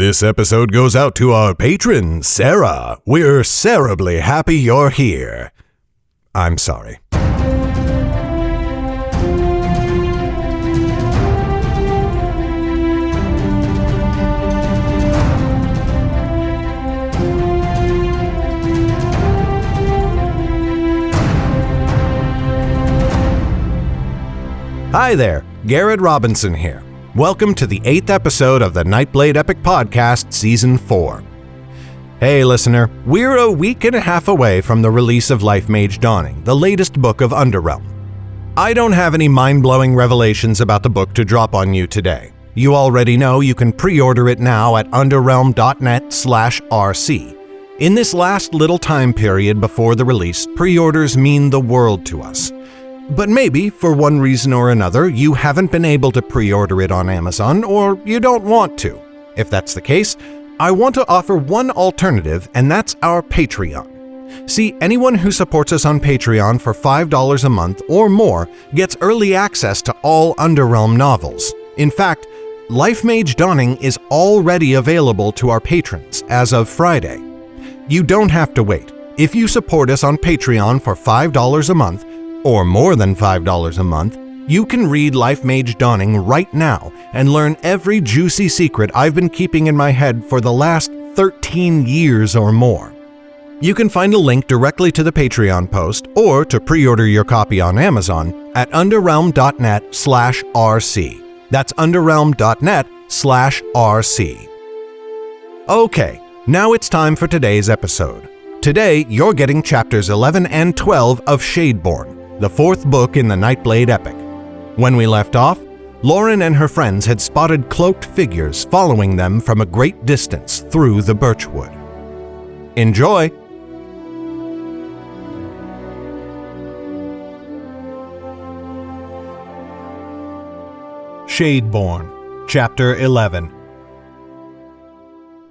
This episode goes out to our patron, Sarah. We're terribly happy you're here. I'm sorry. Hi there, Garrett Robinson here. Welcome to the 8th episode of the Nightblade Epic Podcast Season 4. Hey listener, we're a week and a half away from the release of Life Mage Dawning, the latest book of Underrealm. I don't have any mind-blowing revelations about the book to drop on you today. You already know you can pre-order it now at underrealm.net/rc. In this last little time period before the release, pre-orders mean the world to us. But maybe, for one reason or another, you haven't been able to pre-order it on Amazon, or you don't want to. If that's the case, I want to offer one alternative, and that's our Patreon. See, anyone who supports us on Patreon for $5 a month or more gets early access to all Underrealm novels. In fact, Life Mage Dawning is already available to our patrons as of Friday. You don't have to wait. If you support us on Patreon for $5 a month, or more than $5 a month, you can read Life Mage Dawning right now and learn every juicy secret I've been keeping in my head for the last 13 years or more. You can find a link directly to the Patreon post or to pre-order your copy on Amazon at underrealm.net/rc. That's underrealm.net/rc. Okay, now it's time for today's episode. Today, you're getting chapters 11 and 12 of Shadeborn, the 4th book in the Nightblade epic. When we left off, Lauren and her friends had spotted cloaked figures following them from a great distance through the birchwood. Enjoy! Shadeborn, Chapter 11.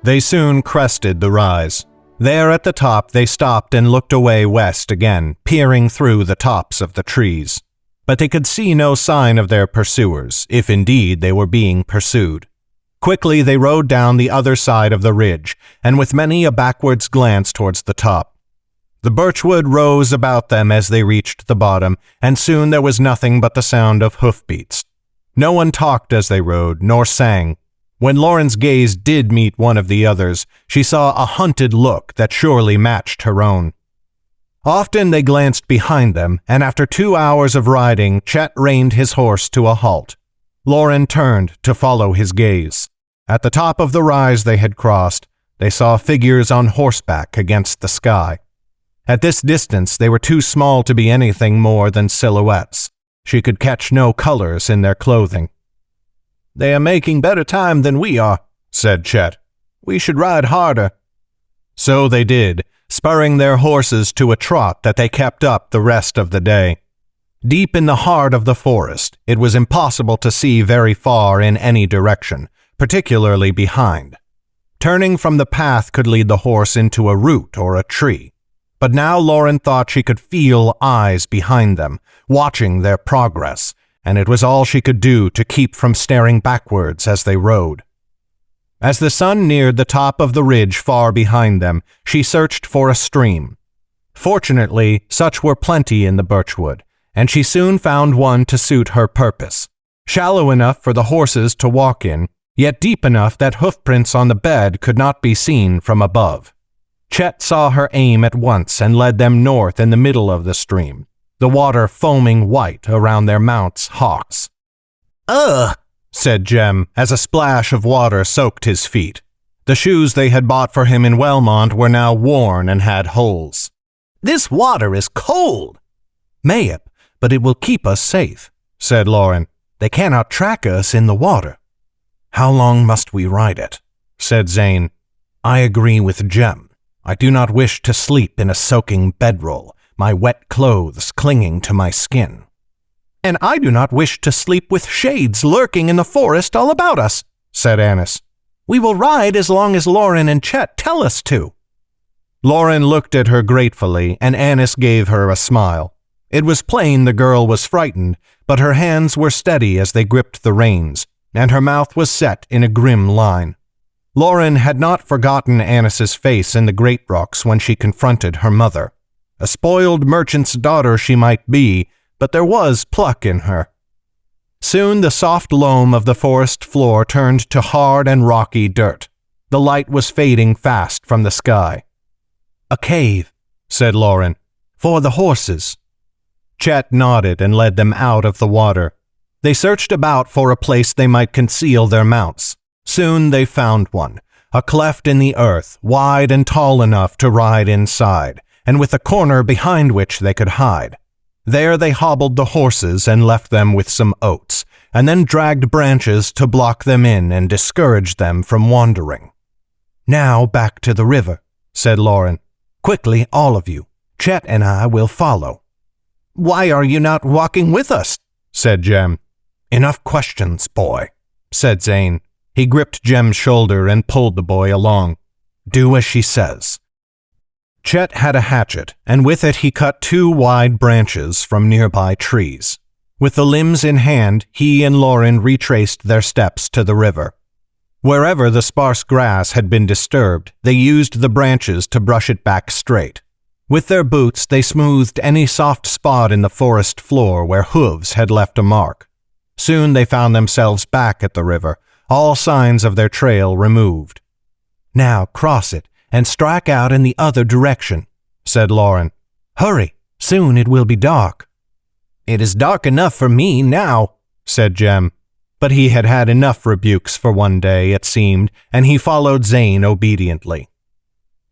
They soon crested the rise. There at the top they stopped and looked away west again, peering through the tops of the trees. But they could see no sign of their pursuers, if indeed they were being pursued. Quickly they rode down the other side of the ridge, and with many a backwards glance towards the top. The birchwood rose about them as they reached the bottom, and soon there was nothing but the sound of hoofbeats. No one talked as they rode, nor sang. When Lauren's gaze did meet one of the others, she saw a hunted look that surely matched her own. Often they glanced behind them, and after 2 hours of riding, Chet reined his horse to a halt. Lauren turned to follow his gaze. At the top of the rise they had crossed, they saw figures on horseback against the sky. At this distance they were too small to be anything more than silhouettes. She could catch no colors in their clothing. "They are making better time than we are," said Chet. "We should ride harder." So they did, spurring their horses to a trot that they kept up the rest of the day. Deep in the heart of the forest, it was impossible to see very far in any direction, particularly behind. Turning from the path could lead the horse into a root or a tree. But now Lauren thought she could feel eyes behind them, watching their progress, and it was all she could do to keep from staring backwards as they rode. As the sun neared the top of the ridge far behind them, she searched for a stream. Fortunately, such were plenty in the birchwood, and she soon found one to suit her purpose. Shallow enough for the horses to walk in, yet deep enough that hoofprints on the bed could not be seen from above. Chet saw her aim at once and led them north in the middle of the stream, the water foaming white around their mounts' hocks. "Ugh!" said Jem, as a splash of water soaked his feet. The shoes they had bought for him in Wellmont were now worn and had holes. "This water is cold." "Mayhap, but it will keep us safe," said Lauren. "They cannot track us in the water." "How long must we ride it?" said Zane. "I agree with Jem. I do not wish to sleep in a soaking bedroll, my wet clothes clinging to my skin." "And I do not wish to sleep with shades lurking in the forest all about us," said Annis. "We will ride as long as Lauren and Chet tell us to." Lauren looked at her gratefully, and Annis gave her a smile. It was plain the girl was frightened, but her hands were steady as they gripped the reins, and her mouth was set in a grim line. Lauren had not forgotten Annis's face in the great rocks when she confronted her mother. A spoiled merchant's daughter she might be, but there was pluck in her. Soon the soft loam of the forest floor turned to hard and rocky dirt. The light was fading fast from the sky. "A cave," said Lauren. "For the horses." Chet nodded and led them out of the water. They searched about for a place they might conceal their mounts. Soon they found one, a cleft in the earth, wide and tall enough to ride inside, and with a corner behind which they could hide. There they hobbled the horses and left them with some oats, and then dragged branches to block them in and discourage them from wandering. "Now back to the river," said Lauren. "Quickly, all of you. Chet and I will follow." "Why are you not walking with us?" said Jem. "Enough questions, boy," said Zane. He gripped Jem's shoulder and pulled the boy along. "Do as she says." Chet had a hatchet, and with it he cut 2 wide branches from nearby trees. With the limbs in hand, he and Lauren retraced their steps to the river. Wherever the sparse grass had been disturbed, they used the branches to brush it back straight. With their boots, they smoothed any soft spot in the forest floor where hooves had left a mark. Soon they found themselves back at the river, all signs of their trail removed. "Now cross it and strike out in the other direction," said Lauren. "Hurry, soon it will be dark." "It is dark enough for me now," said Jem. But he had had enough rebukes for one day, it seemed, and he followed Zane obediently.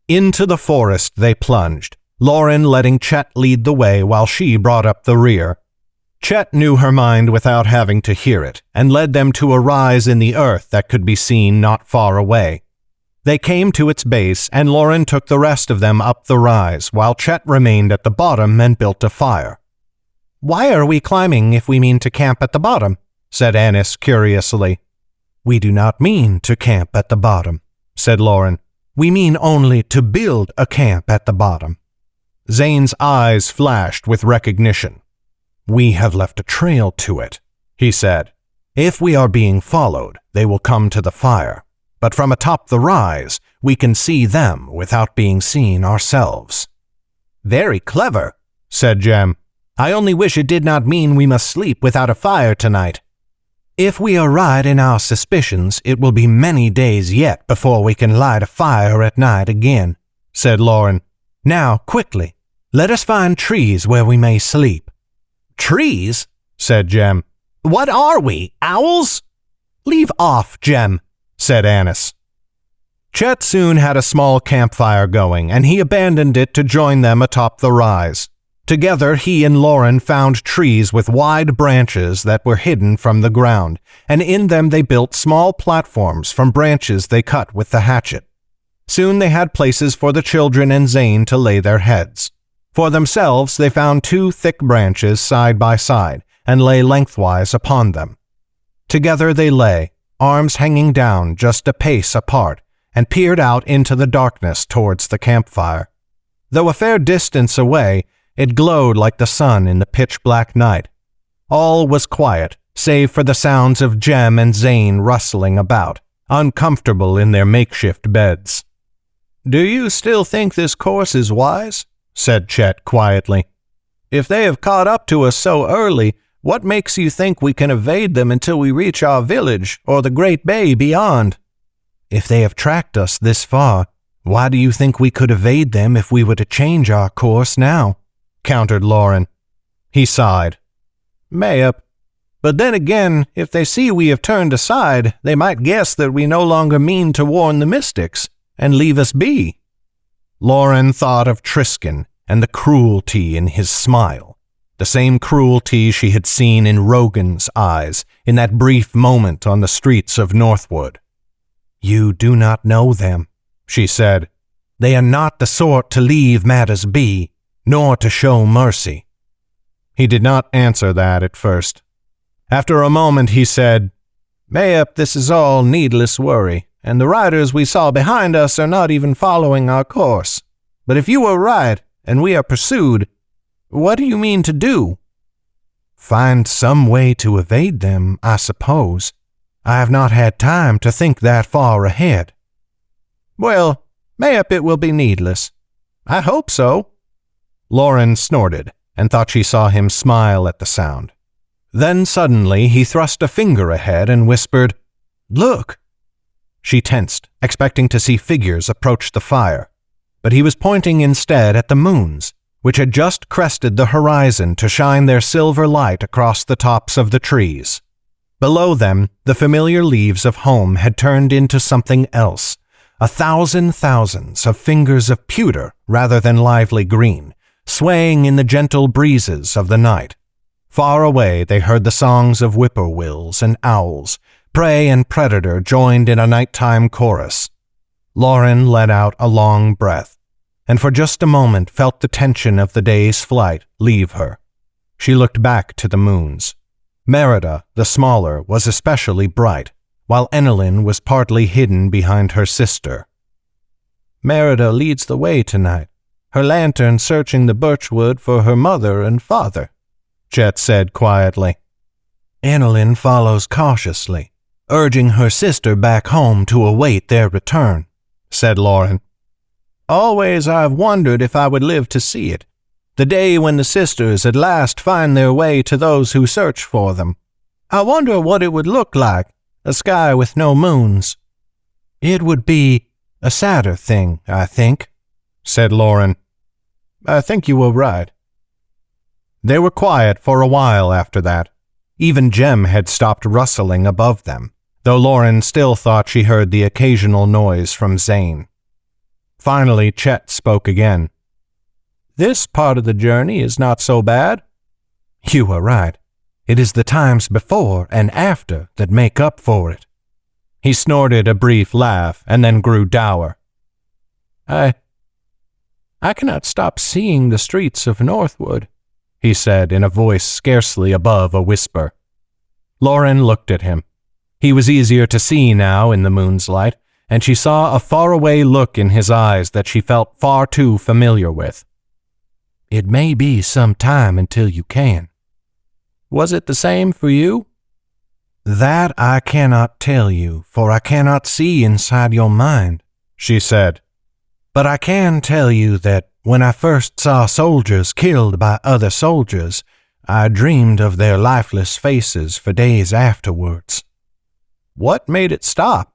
Into the forest they plunged, Lauren letting Chet lead the way while she brought up the rear. Chet knew her mind without having to hear it, and led them to a rise in the earth that could be seen not far away. They came to its base, and Lauren took the rest of them up the rise, while Chet remained at the bottom and built a fire. "Why are we climbing if we mean to camp at the bottom?" said Annis curiously. "We do not mean to camp at the bottom," said Lauren. "We mean only to build a camp at the bottom." Zane's eyes flashed with recognition. "We have left a trail to it," he said. "If we are being followed, they will come to the fire. But from atop the rise, we can see them without being seen ourselves." "Very clever," said Jem. "I only wish it did not mean we must sleep without a fire tonight." "If we are right in our suspicions, it will be many days yet before we can light a fire at night again," said Lauren. "Now, quickly, let us find trees where we may sleep." "Trees?" said Jem. "What are we, owls?" "Leave off, Jem," said Annis. Chet soon had a small campfire going, and he abandoned it to join them atop the rise. Together he and Lauren found trees with wide branches that were hidden from the ground, and in them they built small platforms from branches they cut with the hatchet. Soon they had places for the children and Zane to lay their heads. For themselves they found 2 thick branches side by side, and lay lengthwise upon them. Together they lay, arms hanging down just a pace apart, and peered out into the darkness towards the campfire. Though a fair distance away, it glowed like the sun in the pitch-black night. All was quiet, save for the sounds of Jem and Zane rustling about, uncomfortable in their makeshift beds. "Do you still think this course is wise?" said Chet quietly. "If they have caught up to us so early, what makes you think we can evade them until we reach our village or the great bay beyond?" "If they have tracked us this far, why do you think we could evade them if we were to change our course now?" countered Lauren. He sighed. "Mayhap. But then again, if they see we have turned aside, they might guess that we no longer mean to warn the mystics, and leave us be." Lauren thought of Triskin and the cruelty in his smile, the same cruelty she had seen in Rogan's eyes in that brief moment on the streets of Northwood. "You do not know them," she said. "They are not the sort to leave matters be, nor to show mercy." He did not answer that at first. After a moment he said, "Mayhap this is all needless worry, and the riders we saw behind us are not even following our course. But if you were right, and we are pursued, what do you mean to do?" "Find some way to evade them, I suppose. I have not had time to think that far ahead," Well, mayhap it will be needless. I hope so. Lauren snorted and thought she saw him smile at the sound. Then suddenly he thrust a finger ahead and whispered, "Look!" She tensed, expecting to see figures approach the fire, but he was pointing instead at the moons, which had just crested the horizon to shine their silver light across the tops of the trees. Below them, the familiar leaves of home had turned into something else, 1,000 thousands of fingers of pewter rather than lively green, swaying in the gentle breezes of the night. Far away they heard the songs of whippoorwills and owls, prey and predator joined in a nighttime chorus. Lauren let out a long breath, and for just a moment felt the tension of the day's flight leave her. She looked back to the moons. Merida, the smaller, was especially bright, while Enelin was partly hidden behind her sister. "Merida leads the way tonight, her lantern searching the birchwood for her mother and father," Chet said quietly. "Enelin follows cautiously, urging her sister back home to await their return," said Lauren. "Always I've wondered if I would live to see it, the day when the sisters at last find their way to those who search for them. I wonder what it would look like, a sky with no moons." "It would be a sadder thing, I think," said Lauren. "I think you were right." They were quiet for a while after that. Even Jem had stopped rustling above them, though Lauren still thought she heard the occasional noise from Zane. Finally, Chet spoke again. "This part of the journey is not so bad." "You are right. It is the times before and after that make up for it." He snorted a brief laugh and then grew dour. I cannot stop seeing the streets of Northwood," he said in a voice scarcely above a whisper. Lauren looked at him. He was easier to see now in the moon's light, and she saw a faraway look in his eyes that she felt far too familiar with. "It may be some time until you can." "Was it the same for you?" "That I cannot tell you, for I cannot see inside your mind," she said. "But I can tell you that when I first saw soldiers killed by other soldiers, I dreamed of their lifeless faces for days afterwards." "What made it stop?"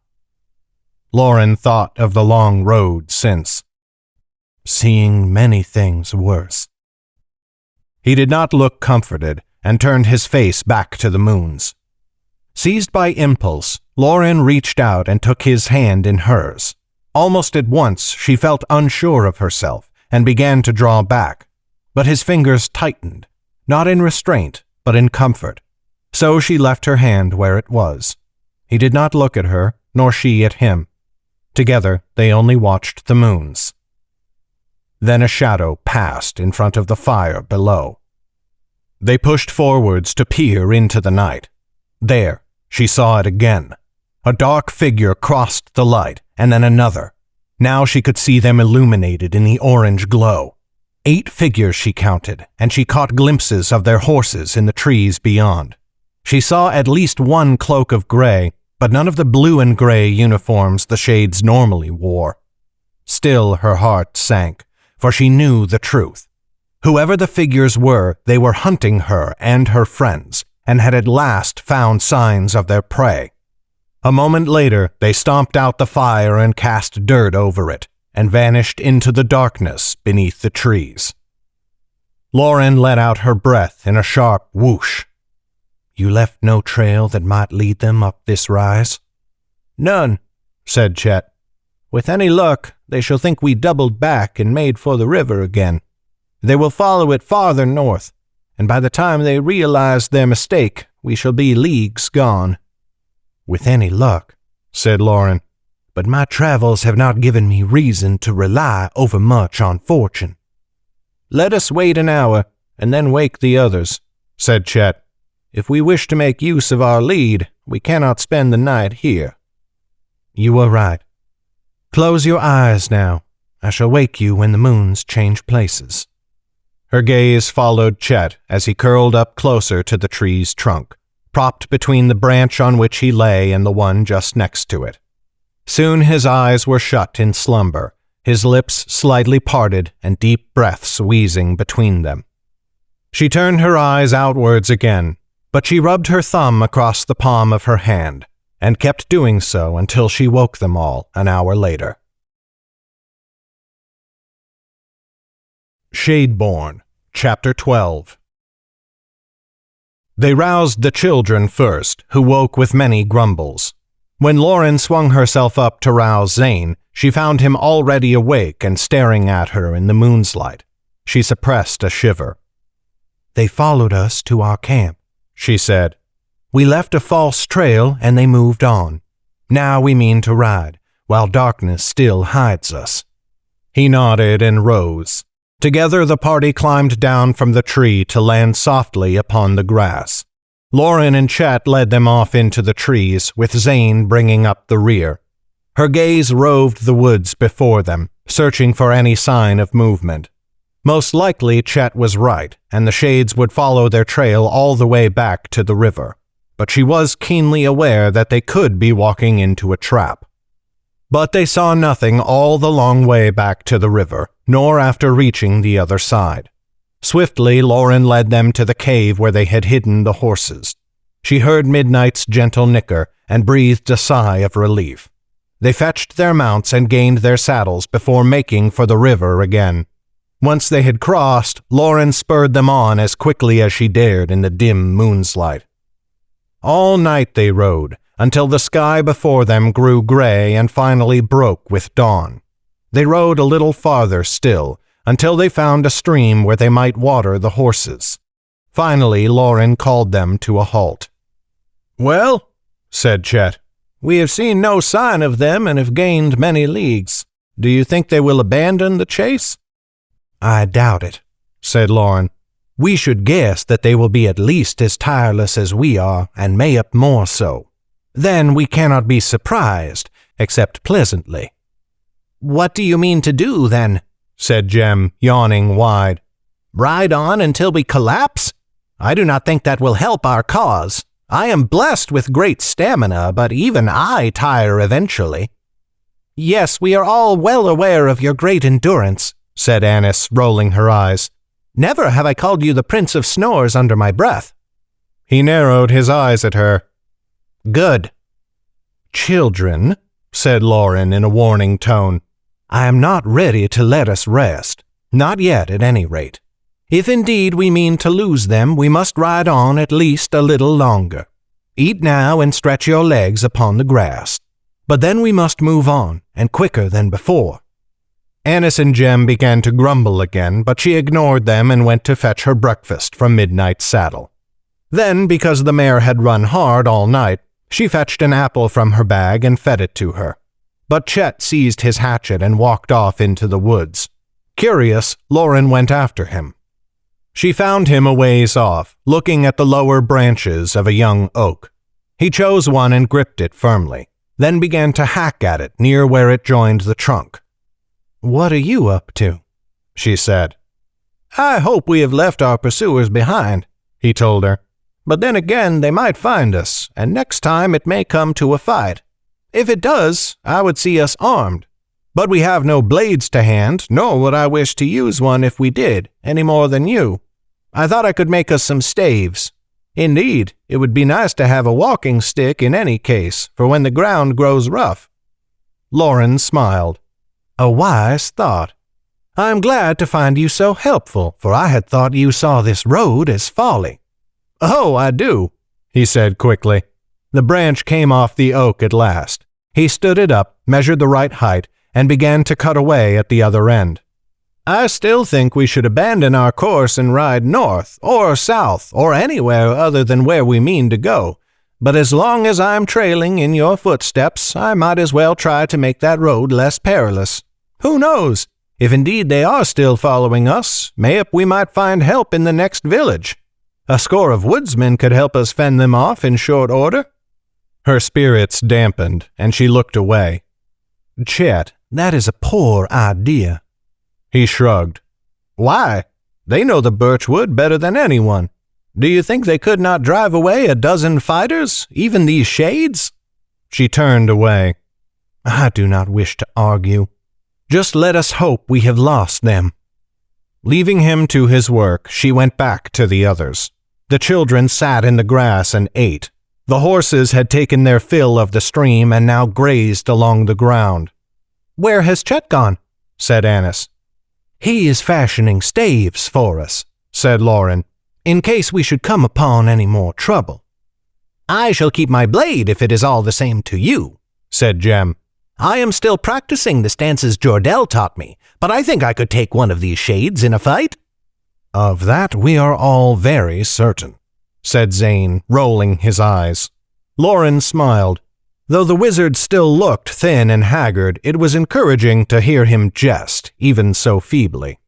Lauren thought of the long road since. "Seeing many things worse." He did not look comforted and turned his face back to the moons. Seized by impulse, Lauren reached out and took his hand in hers. Almost at once she felt unsure of herself and began to draw back, but his fingers tightened, not in restraint, but in comfort. So she left her hand where it was. He did not look at her, nor she at him. Together they only watched the moons. Then a shadow passed in front of the fire below. They pushed forwards to peer into the night. There, she saw it again. A dark figure crossed the light, and then another. Now she could see them illuminated in the orange glow. 8 figures she counted, and she caught glimpses of their horses in the trees beyond. She saw at least one cloak of gray, but none of the blue and gray uniforms the shades normally wore. Still her heart sank, for she knew the truth. Whoever the figures were, they were hunting her and her friends, and had at last found signs of their prey. A moment later, they stomped out the fire and cast dirt over it, and vanished into the darkness beneath the trees. Lauren let out her breath in a sharp whoosh. "You left no trail that might lead them up this rise?" "None," said Chet. "With any luck, they shall think we doubled back and made for the river again. They will follow it farther north, and by the time they realize their mistake, we shall be leagues gone." "With any luck," said Lauren, "but my travels have not given me reason to rely overmuch on fortune." "Let us wait an hour, and then wake the others," said Chet. "If we wish to make use of our lead, we cannot spend the night here." "You are right. Close your eyes now. I shall wake you when the moons change places." Her gaze followed Chet as he curled up closer to the tree's trunk, propped between the branch on which he lay and the one just next to it. Soon his eyes were shut in slumber, his lips slightly parted and deep breaths wheezing between them. She turned her eyes outwards again, but she rubbed her thumb across the palm of her hand, and kept doing so until she woke them all an hour later. Shadeborn, Chapter 12. They roused the children first, who woke with many grumbles. When Lauren swung herself up to rouse Zane, she found him already awake and staring at her in the moon's light. She suppressed a shiver. "They followed us to our camp," she said. "We left a false trail and they moved on. Now we mean to ride, while darkness still hides us." He nodded and rose. Together the party climbed down from the tree to land softly upon the grass. Lauren and Chet led them off into the trees, with Zane bringing up the rear. Her gaze roved the woods before them, searching for any sign of movement. Most likely Chet was right, and the shades would follow their trail all the way back to the river. But she was keenly aware that they could be walking into a trap. But they saw nothing all the long way back to the river, nor after reaching the other side. Swiftly, Lauren led them to the cave where they had hidden the horses. She heard Midnight's gentle nicker and breathed a sigh of relief. They fetched their mounts and gained their saddles before making for the river again. Once they had crossed, Lauren spurred them on as quickly as she dared in the dim moon's light. All night they rode, until the sky before them grew gray and finally broke with dawn. They rode a little farther still, until they found a stream where they might water the horses. Finally, Lauren called them to a halt. "Well," said Chet, "we have seen no sign of them and have gained many leagues. Do you think they will abandon the chase?" "I doubt it," said Lauren. "We should guess that they will be at least as tireless as we are, and mayhap more so. Then we cannot be surprised, except pleasantly." "What do you mean to do, then?" said Jem, yawning wide. "Ride on until we collapse? I do not think that will help our cause. I am blessed with great stamina, but even I tire eventually." "Yes, we are all well aware of your great endurance," said Annis, rolling her eyes. "Never have I called you the Prince of Snores under my breath." He narrowed his eyes at her. "Good." "Children," said Lauren in a warning tone, "I am not ready to let us rest. Not yet, at any rate. If indeed we mean to lose them, we must ride on at least a little longer. Eat now and stretch your legs upon the grass. But then we must move on, and quicker than before." Annis and Jem began to grumble again, but she ignored them and went to fetch her breakfast from Midnight's saddle. Then, because the mare had run hard all night, she fetched an apple from her bag and fed it to her. But Chet seized his hatchet and walked off into the woods. Curious, Lauren went after him. She found him a ways off, looking at the lower branches of a young oak. He chose one and gripped it firmly, then began to hack at it near where it joined the trunk. "What are you up to?" she said. "I hope we have left our pursuers behind," he told her. "But then again, they might find us, and next time it may come to a fight. If it does, I would see us armed. But we have no blades to hand, nor would I wish to use one if we did, any more than you. I thought I could make us some staves. Indeed, it would be nice to have a walking stick in any case, for when the ground grows rough." Lauren smiled. "A wise thought. I am glad to find you so helpful, for I had thought you saw this road as folly." "Oh, I do," he said quickly. The branch came off the oak at last. He stood it up, measured the right height, and began to cut away at the other end. "I still think we should abandon our course and ride north, or south, or anywhere other than where we mean to go. But as long as I'm trailing in your footsteps, I might as well try to make that road less perilous. Who knows? If indeed they are still following us, mayhap we might find help in the next village. A score of woodsmen could help us fend them off in short order." Her spirits dampened, and she looked away. "Chet, that is a poor idea." He shrugged. "Why? They know the birchwood better than anyone. Do you think they could not drive away a dozen fighters, even these shades?" She turned away. I do not wish to argue. Just let us hope we have lost them." Leaving him to his work, she went back to the others. The children sat in the grass and ate. The horses had taken their fill of the stream and now grazed along the ground. "Where has Chet gone?" said Annis. "He is fashioning staves for us," said Lauren, "in case we should come upon any more trouble." "I shall keep my blade if it is all the same to you," said Jem. "I am still practicing the stances Jordell taught me, but I think I could take one of these shades in a fight." "Of that we are all very certain," said Zane, rolling his eyes. Lauren smiled. Though the wizard still looked thin and haggard, it was encouraging to hear him jest, even so feebly.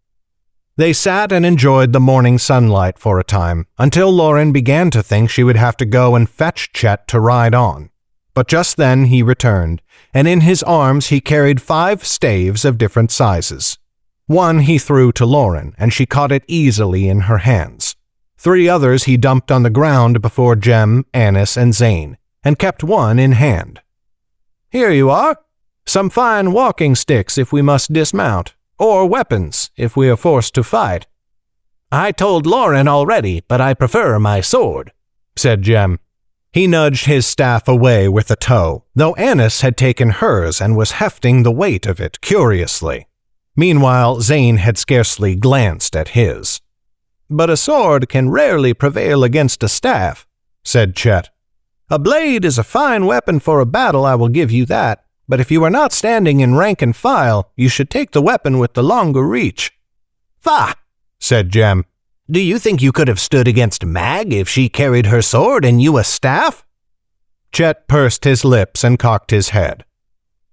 They sat and enjoyed the morning sunlight for a time, until Lauren began to think she would have to go and fetch Chet to ride on. But just then he returned, and in his arms he carried 5 staves of different sizes. One he threw to Lauren, and she caught it easily in her hands. 3 others he dumped on the ground before Jem, Annis, and Zane, and kept one in hand. "Here you are. Some fine walking sticks if we must dismount, or weapons if we are forced to fight." "I told Lauren already, but I prefer my sword," said Jem. He nudged his staff away with a toe, though Annis had taken hers and was hefting the weight of it curiously. Meanwhile, Zane had scarcely glanced at his. "But a sword can rarely prevail against a staff," said Chet. "A blade is a fine weapon for a battle, I will give you that, but if you are not standing in rank and file, you should take the weapon with the longer reach." "Faugh!" said Jem. "Do you think you could have stood against Mag if she carried her sword and you a staff?" Chet pursed his lips and cocked his head.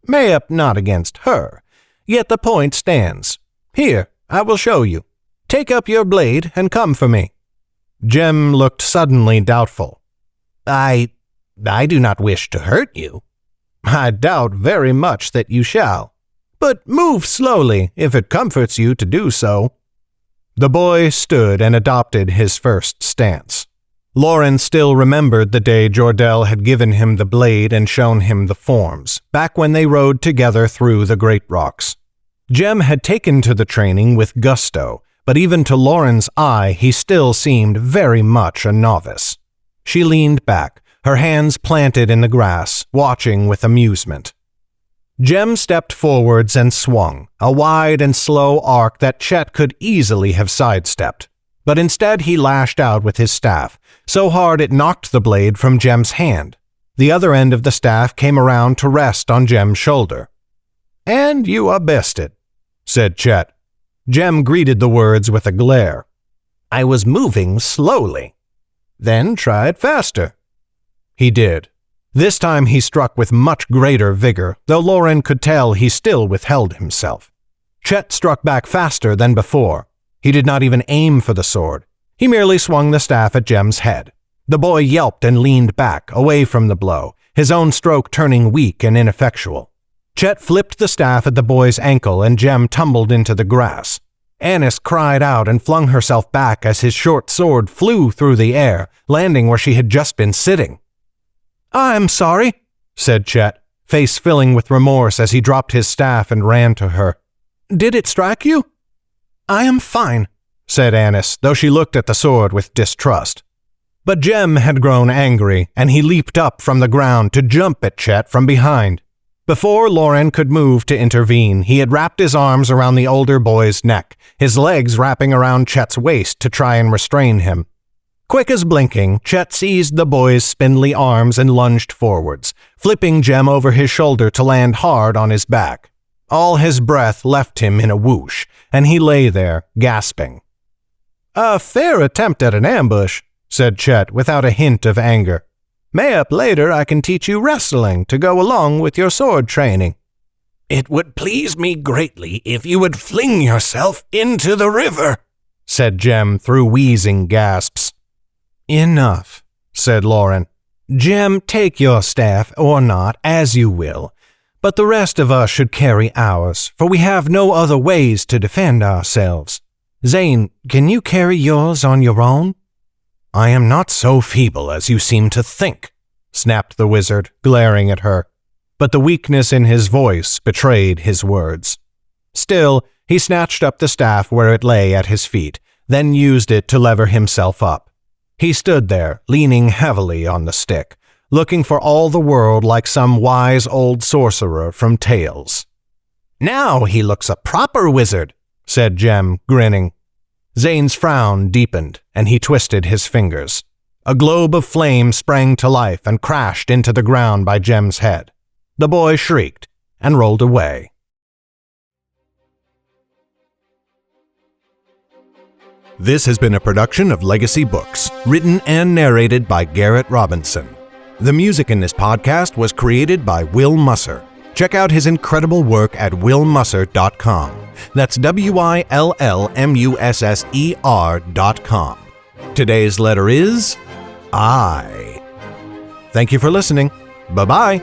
"Mayhap not against her, yet the point stands. Here, I will show you. Take up your blade and come for me." Jem looked suddenly doubtful. I do not wish to hurt you." "I doubt very much that you shall. But move slowly if it comforts you to do so." The boy stood and adopted his first stance. Lauren still remembered the day Jordell had given him the blade and shown him the forms, back when they rode together through the Great Rocks. Jem had taken to the training with gusto, but even to Lauren's eye he still seemed very much a novice. She leaned back, her hands planted in the grass, watching with amusement. Jem stepped forwards and swung, a wide and slow arc that Chet could easily have sidestepped. But instead he lashed out with his staff, so hard it knocked the blade from Jem's hand. The other end of the staff came around to rest on Jem's shoulder. "And you are bested," said Chet. Jem greeted the words with a glare. "I was moving slowly." "Then try it faster." He did. This time he struck with much greater vigor, though Lauren could tell he still withheld himself. Chet struck back faster than before. He did not even aim for the sword. He merely swung the staff at Jem's head. The boy yelped and leaned back, away from the blow, his own stroke turning weak and ineffectual. Chet flipped the staff at the boy's ankle and Jem tumbled into the grass. Annis cried out and flung herself back as his short sword flew through the air, landing where she had just been sitting. "I'm sorry," said Chet, face filling with remorse as he dropped his staff and ran to her. "Did it strike you?" "I am fine," said Annis, though she looked at the sword with distrust. But Jem had grown angry, and he leaped up from the ground to jump at Chet from behind. Before Lauren could move to intervene, he had wrapped his arms around the older boy's neck, his legs wrapping around Chet's waist to try and restrain him. Quick as blinking, Chet seized the boy's spindly arms and lunged forwards, flipping Jem over his shoulder to land hard on his back. All his breath left him in a whoosh, and he lay there, gasping. "A fair attempt at an ambush," said Chet without a hint of anger. "Mayhap later I can teach you wrestling to go along with your sword training." "It would please me greatly if you would fling yourself into the river," said Jem through wheezing gasps. "Enough," said Lauren. "Jem, take your staff or not, as you will, but the rest of us should carry ours, for we have no other ways to defend ourselves. Zane, can you carry yours on your own?" "I am not so feeble as you seem to think," snapped the wizard, glaring at her. but the weakness in his voice betrayed his words. Still, he snatched up the staff where it lay at his feet, then used it to lever himself up. He stood there, leaning heavily on the stick, looking for all the world like some wise old sorcerer from tales. "Now he looks a proper wizard," said Jem, grinning. Zane's frown deepened, and he twisted his fingers. A globe of flame sprang to life and crashed into the ground by Jem's head. The boy shrieked and rolled away. This has been a production of Legacy Books, written and narrated by Garrett Robinson. The music in this podcast was created by Will Musser. Check out his incredible work at willmusser.com. That's WILLMUSSER.com. Today's letter is I. Thank you for listening. Bye-bye.